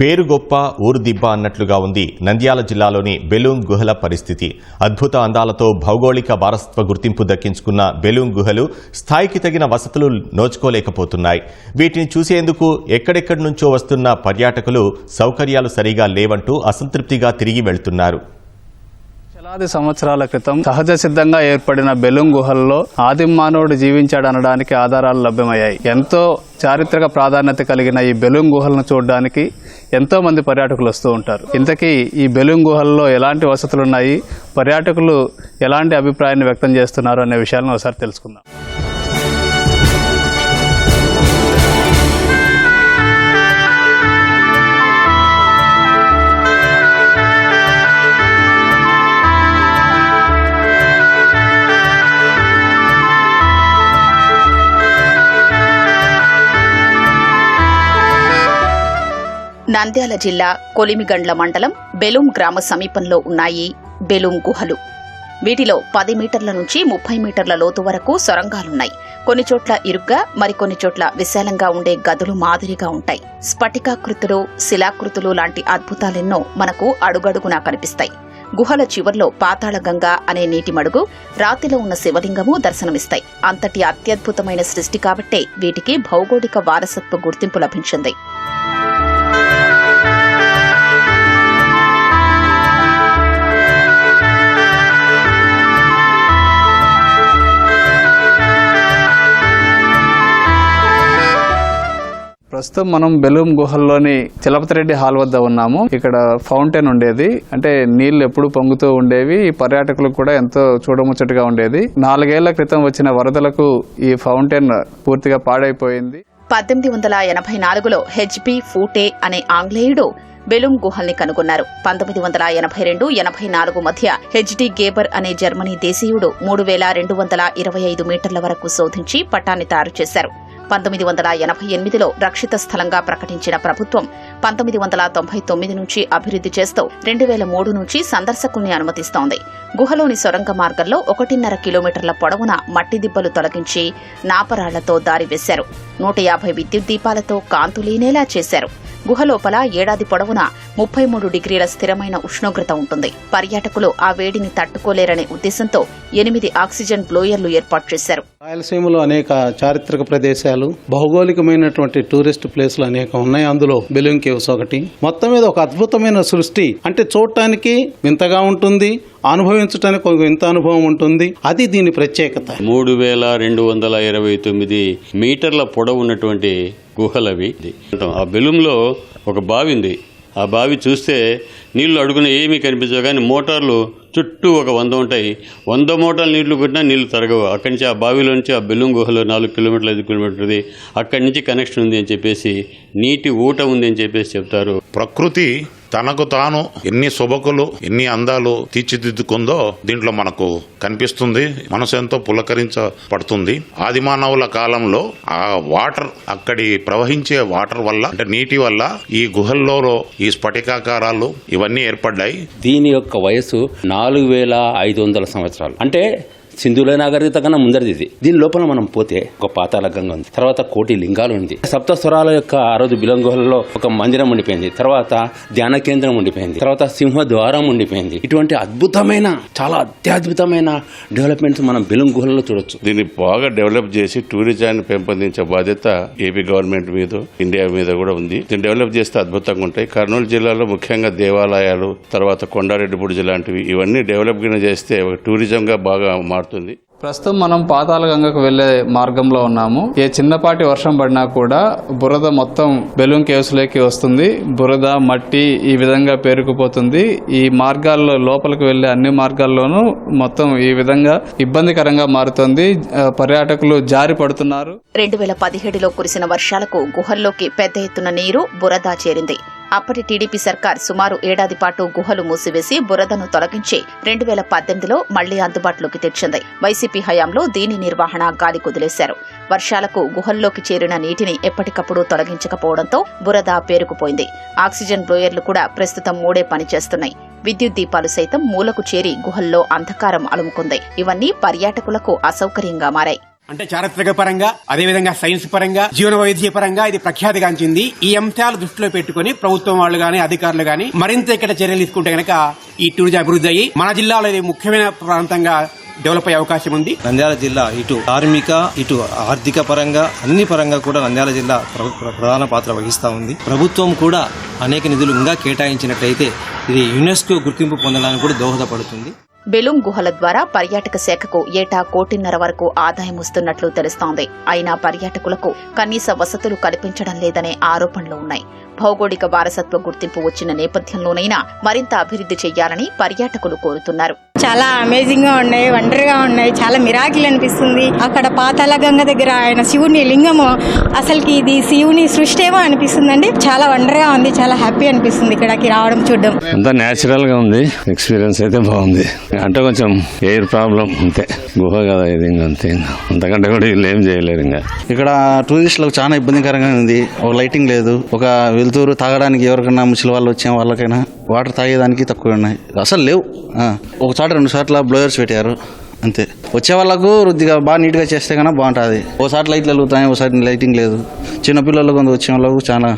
పేరు గొప్ప ఊరు దిబ్బ అన్నట్లుగా ఉంది నంద్యాల జిల్లాలోని బెలూం గుహల పరిస్థితి. అద్భుత అందాలతో భౌగోళిక వారసత్వ గుర్తింపు దక్కించుకున్న బెలూం గుహలు స్థాయికి తగిన వసతులు నోచుకోలేకపోతున్నాయి. వీటిని చూసేందుకు ఎక్కడెక్కడి నుంచో వస్తున్న పర్యాటకులు సౌకర్యాలు సరిగా లేవంటూ అసంతృప్తిగా తిరిగి వెళ్తున్నారు. వేలాది సంవత్సరాల క్రితం సహజ సిద్ధంగా ఏర్పడిన బెలూం గుహల్లో ఆదిమ మానవుడు జీవించాడనడానికి ఆధారాలు లభ్యమయ్యాయి. ఎంతో చారిత్రక ప్రాధాన్యత కలిగిన ఈ బెలూం గుహలను చూడడానికి ఎంతో మంది పర్యాటకులు వస్తూ ఉంటారు. ఇంతకీ ఈ బెలూం గుహల్లో ఎలాంటి వసతులున్నాయి, పర్యాటకులు ఎలాంటి అభిప్రాయాన్ని వ్యక్తం చేస్తున్నారు అనే విషయాలను ఒకసారి తెలుసుకుందాం. నంద్యాల జిల్లా కొలిమిగండ్ల మండలం బెలూం గ్రామ సమీపంలో ఉన్నాయి బెలూం గుహలు. వీటిలో 10 మీటర్ల నుంచి 30 మీటర్ల లోతు వరకు సొరంగాలున్నాయి. కొన్ని చోట్ల ఇరుగ్గా, మరికొన్ని చోట్ల విశాలంగా ఉండే గదులు మాదిరిగా ఉంటాయి. స్ఫటికాకృతులు, శిలాకృతులు లాంటి అద్భుతాలెన్నో మనకు అడుగడుగునా కనిపిస్తాయి. గుహల చివర్లో పాతాళగంగా అనే నీటి మడుగు, రాతిలో ఉన్న శివలింగము దర్శనమిస్తాయి. అంతటి అత్యద్భుతమైన సృష్టి కాబట్టే వీటికి భౌగోళిక వారసత్వ గుర్తింపు లభించింది. ప్రస్తుతం మనం బెలూం గుహల్లోని చలపతిరెడ్డి హాల్ వద్ద ఉన్నాము. ఇక్కడ ఫౌంటైన్ ఉండేది, అంటే నీళ్లు ఎప్పుడు పొంగుతూ ఉండేవి. ఈ పర్యాటకులకు కూడా ఎంతో చూడముచ్చటగా ఉండేది. 4 ఏళ్ల క్రితం వచ్చిన వరదలకు ఈ ఫౌంటైన్ పూర్తిగా పాడైపోయింది. 1884లో హెచ్బి ఫూటే అనే ఆంగ్లేయుడు బెలూం గుహల్ని కనుగొన్నారు. 1982-84 మధ్య హెచ్డి గేబర్ అనే జర్మనీ దేశీయుడు 3225 మీటర్ల వరకు శోధించి పట్టాన్ని తయారు చేశారు. 1988లో రక్షిత స్థలంగా ప్రకటించిన ప్రభుత్వం 1999 నుంచి అభివృద్ధి చేస్తూ 2003 నుంచి సందర్శకుల్ని అనుమతిస్తోంది. గుహలోని సొరంగ మార్గంలో 1.5 కిలోమీటర్ల పొడవున మట్టి దిబ్బలు తొలగించి నాపరాళ్లతో దారి వేశారు. 150 విద్యుత్ దీపాలతో కాంతులీనేలా చేశారు. గుహలోపల ఏడాది పొడవునా 33 డిగ్రీల స్థిరమైన ఉష్ణోగ్రత ఉంటుంది. పర్యాటకులు ఆ వేడిని తట్టుకోలేరనే ఉద్దేశంతో 8 ఆక్సిజన్ బ్లోయర్లు ఏర్పాటు చేశారు. రాయలసీమలో అనేక చారిత్రక ప్రదేశాలు, భౌగోళికమైనటువంటి టూరిస్ట్ ప్లేసులు అనేక ఉన్నాయి. అందులో బెలూం కేవ్స్ ఒకటి. మొత్తం మీద ఒక అద్భుతమైన సృష్టి. అంటే చూడటానికి వింతగా ఉంటుంది, అనుభవించడానికి ఒక వింత అనుభవం ఉంటుంది. అది దీని ప్రత్యేకత. 3229 మీటర్ల పొడవు ఉన్నటువంటి గుహలవి. ఆ బెలూంలో ఒక బావి ఉంది. ఆ బావి చూస్తే నీళ్లు అడుగున ఏమీ కనిపించవు, కానీ మోటార్లు చుట్టూ ఒక 100 ఉంటాయి. 100 మోటార్లు నీళ్లు కొట్టినా నీళ్లు తరగవు. అక్కడి నుంచి ఆ బావిలో నుంచి ఆ బెలూం గుహలో 4 కిలోమీటర్లు 5 కిలోమీటర్ది అక్కడి నుంచి కనెక్షన్ ఉంది అని చెప్పేసి, నీటి ఊట ఉంది అని చెప్పేసి చెప్తారు. ప్రకృతి తనకు తాను ఎన్ని శుభకులు, ఎన్ని అందాలు తీర్చిదిద్దుకుందో దీంట్లో మనకు కనిపిస్తుంది. మనసు ఎంతో పులకరించబడుతుంది. ఆదిమానవుల కాలంలో ఆ వాటర్, అక్కడి ప్రవహించే వాటర్ వల్ల, అంటే నీటి వల్ల ఈ గుహల్లో ఈ స్ఫటికాకారాలు ఇవన్నీ ఏర్పడ్డాయి. దీని యొక్క వయసు 4500 సంవత్సరాలు. అంటే సింధుల నాగరికత కన్నా ముందరిది ఇది. దీని లోపల మనం పోతే ఒక పాతాళ గంగ ఉంది, తర్వాత కోటి లింగాలు ఉంది, సప్తస్వరాల యొక్క ఆ రోజు బెలూం గుహలలో ఒక మందిరం ఉండిపోయింది, తర్వాత ధ్యాన కేంద్రం ఉండిపోయింది, తర్వాత సింహ ద్వారం ఉండిపోయింది. ఇటువంటి అద్భుతమైన, చాలా అత్యద్భుతమైన డెవలప్మెంట్స్ మనం బెలూం గుహలలో చూడొచ్చు. దీన్ని బాగా డెవలప్ చేసి టూరిజాన్ని పెంపొందించే బాధ్యత ఏపీ గవర్నమెంట్ మీద, ఇండియా మీద కూడా ఉంది. దీన్ని డెవలప్ చేస్తే అద్భుతంగా ఉంటాయి. కర్నూలు జిల్లాలో ముఖ్యంగా దేవాలయాలు, తర్వాత కొండారెడ్డి బుర్జ్ లాంటివి, ఇవన్నీ డెవలప్ చేస్తే టూరిజం గా బాగా మారుతుంది. ప్రస్తుతం మనం పాతాళ గంగకు వెళ్లే మార్గంలో ఉన్నాము. ఏ చిన్నపాటి వర్షం పడినా కూడా బురద మొత్తం బెలూం కేవ్స్ లోకి వస్తుంది. బురద, మట్టి ఈ విధంగా పేరుకుపోతుంది. ఈ మార్గాల్లో లోపలికి వెళ్లే అన్ని మార్గాల్లోనూ మొత్తం ఈ విధంగా ఇబ్బందికరంగా మారుతుంది. పర్యాటకులు జారి పడుతున్నారు. 2017లో కురిసిన వర్షాలకు గుహల్లోకి పెద్ద ఎత్తున నీరు, బురద చేరింది. అప్పటి టీడీపీ సర్కార్ సుమారు ఏడాది పాటు గుహలు మూసివేసి బురదను తొలగించి 2018లో మళ్లీ అందుబాటులోకి తెచ్చింది. వైసీపీ హయాంలో దీని నిర్వహణ గాలి కుదిలేశారు. వర్షాలకు గుహల్లోకి చేరిన నీటిని ఎప్పటికప్పుడు తొలగించకపోవడంతో బురద పేరుకుపోయింది. ఆక్సిజన్ బ్లోయర్లు కూడా ప్రస్తుతం 3 పనిచేస్తున్నాయి. విద్యుత్ దీపాలు సైతం మూలకు చేరి గుహల్లో అంధకారం అలుముకుంది. ఇవన్నీ పర్యాటకులకు అసౌకర్యంగా మారాయి. అంటే చారిత్రక పరంగా, అదేవిధంగా సైన్స్ పరంగా, జీవన వైద్య పరంగా ఇది ప్రఖ్యాతిగాంచింది. ఈ అంశాలు దృష్టిలో పెట్టుకుని ప్రభుత్వం వాళ్ళు గాని, అధికారులు గాని మరింత ఇక్కడ చర్యలు తీసుకుంటే గనక ఈ టూరిజం అభివృద్ధి అయ్యి మన జిల్లాలో ఇది ముఖ్యమైన ప్రాంతంగా డెవలప్ అయ్యే అవకాశం ఉంది. నంద్యాల జిల్లా ఇటు కార్మిక, ఇటు ఆర్థిక పరంగా అన్ని పరంగా కూడా నంద్యాల జిల్లా ప్రధాన పాత్ర వహిస్తూ ఉంది. ప్రభుత్వం కూడా అనేక నిధులు ఇంకా కేటాయించినట్లయితే ఇది యునెస్కో గుర్తింపు పొందడానికి కూడా దోహదపడుతుంది. బెలూమ్ గుహల ద్వారా పర్యాటక శాఖకు ఏటా 1.5 కోటి వరకు ఆదాయం వస్తున్నట్లు తెలుస్తోంది. అయినా పర్యాటకులకు కనీస వసతులు కల్పించడం లేదనే ఆరోపణలు ఉన్నాయి. భౌగోళిక వారసత్వ గుర్తింపు వచ్చిన నేపథ్యంలోనైనా మరింత అభివృద్ధి చేయాలని పర్యాటకులు కోరుతున్నారు. చాలా అమేజింగ్ గా ఉన్నాయి, వండర్ గా ఉన్నాయి, చాలా మిరాకిల్ అనిపిస్తుంది. అక్కడ పాతాళ గంగ దగ్గర ఆయన శివుని లింగము, అసలుకి ఇది శివుని సృష్టి ఏమో అనిపిస్తుందండి. చాలా వండర్ గా ఉంది, చాలా హ్యాపీ అనిపిస్తుంది ఇక్కడికి రావడం, చూడడం. అంతా నేచురల్ గా ఉంది, ఎక్స్పీరియన్స్ అయితే బాగుంది. అంటే కొంచెం ఎయిర్ ప్రాబ్లం అంతే, గుహ కదా ఇది, అంతే, అంతకంటే కూడా వీళ్ళు ఏం చేయలేరు. ఇంకా ఇక్కడ టూరిస్టులకు చాలా ఇబ్బందికరంగా ఉంది. ఒక లైటింగ్ లేదు, ఒక వెలుతురు తాగడానికి ఎవరికైనా ముసలి వాళ్ళు వచ్చే వాళ్ళకైనా వాటర్ తాగేదానికి తక్కువ ఉన్నాయి, అసలు లేవు. ఒక చోట 2 చోట్ల బ్లోయర్స్ పెట్టారు అంతే. వచ్చే వాళ్ళకు కొద్దిగా బాగా నీట్గా చేస్తే కన్నా బాగుంటుంది. ఓసారి లైట్లు వెలుగుతాయి, ఒకసారి లైటింగ్ లేదు. చిన్నపిల్లలు కొంత వచ్చే వాళ్ళకు చాలా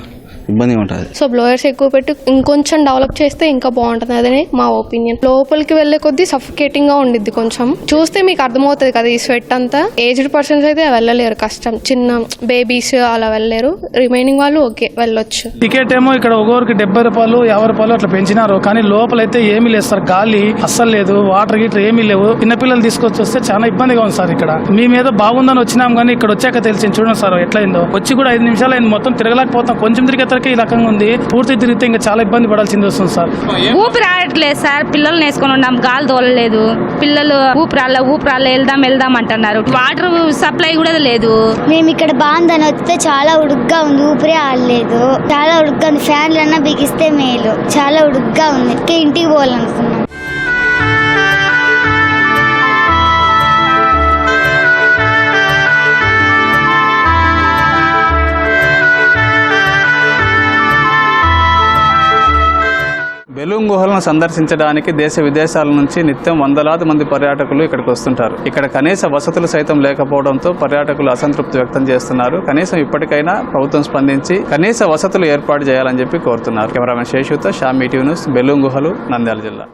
ఇబ్బంది ఉంటుంది. సో బ్లోయర్స్ ఎక్కువ పెట్టి ఇంకొంచెం డెవలప్ చేస్తే ఇంకా బాగుంటుంది, అదే మా ఒపీనియన్. లోపలికి వెళ్లే కొద్దీ సఫికేటింగ్ గా ఉండిద్ది. కొంచెం చూస్తే మీకు అర్థమవుతుంది కదా ఈ స్వెట్ అంతా. ఏజ్డ్ పర్సన్స్ అయితే వెళ్ళలేరు, కష్టం. చిన్న బేబీస్ అలా వెళ్ళలేరు, రిమైనింగ్ వాళ్ళు ఓకే వెళ్ళొచ్చు. టికెట్ ఏమో ఇక్కడ ఒక్కొక్కరికి 70 రూపాయలు 50 రూపాయలు అట్లా పెంచినారు, కానీ లోపలైతే ఏమీ లేదు సార్. గాలి అస్సలు లేదు, వాటర్ గీటర్ ఏమీ లేవు. చిన్నపిల్లలు తీసుకొచ్చి వస్తే చాలా ఇబ్బందిగా ఉంది సార్. ఇక్కడ మీ మీద బాగుందని వచ్చినాం, కానీ ఇక్కడ వచ్చాక తెలిసింది చూడండి సార్ ఎట్లయిందో. వచ్చి కూడా 5 నిమిషాలు అయింది, మొత్తం తిరగలేకపోతాం. కొంచెం తిరిగే ఈ రకంగా ఉంది, పూర్తి తిరిగితే ఇంకా చాలా ఇబ్బంది పడాల్సింది వస్తుంది సార్. ఊపిరి ఆడట్లేదు సార్, పిల్లలు వేసుకొని ఉన్నాం, గాలి తోలలేదు. పిల్లలు ఊపిరాళ్ళ వెళ్దాం అంటున్నారు. వాటర్ సప్లై కూడా లేదు. మేము ఇక్కడ బాగుందని వస్తే చాలా ఉడుగ్గా ఉంది, ఊపిరి ఆడలేదు. చాలా ఉడుగ్గా ఉంది, ఫ్యాన్లు అన్నా బిగిస్తే మేలు. చాలా ఉడుగ్గా ఉంది, ఇంటికి పోవాలనుకున్నాం. బెలూమ్ గుహలను సందర్శించడానికి దేశ విదేశాల నుంచి నిత్యం వందలాది మంది పర్యాటకులు ఇక్కడికి వస్తుంటారు. ఇక్కడ కనీస వసతులు సైతం లేకపోవడంతో పర్యాటకులు అసంతృప్తి వ్యక్తం చేస్తున్నారు. కనీసం ఇప్పటికైనా ప్రభుత్వం స్పందించి కనీస వసతులు ఏర్పాటు చేయాలని చెప్పి కోరుతున్నారు. కెమెరామెన్ శేషుతో షామీ టీవీ న్యూస్, బెలూమ్ గుహలు, నంద్యాల జిల్లా.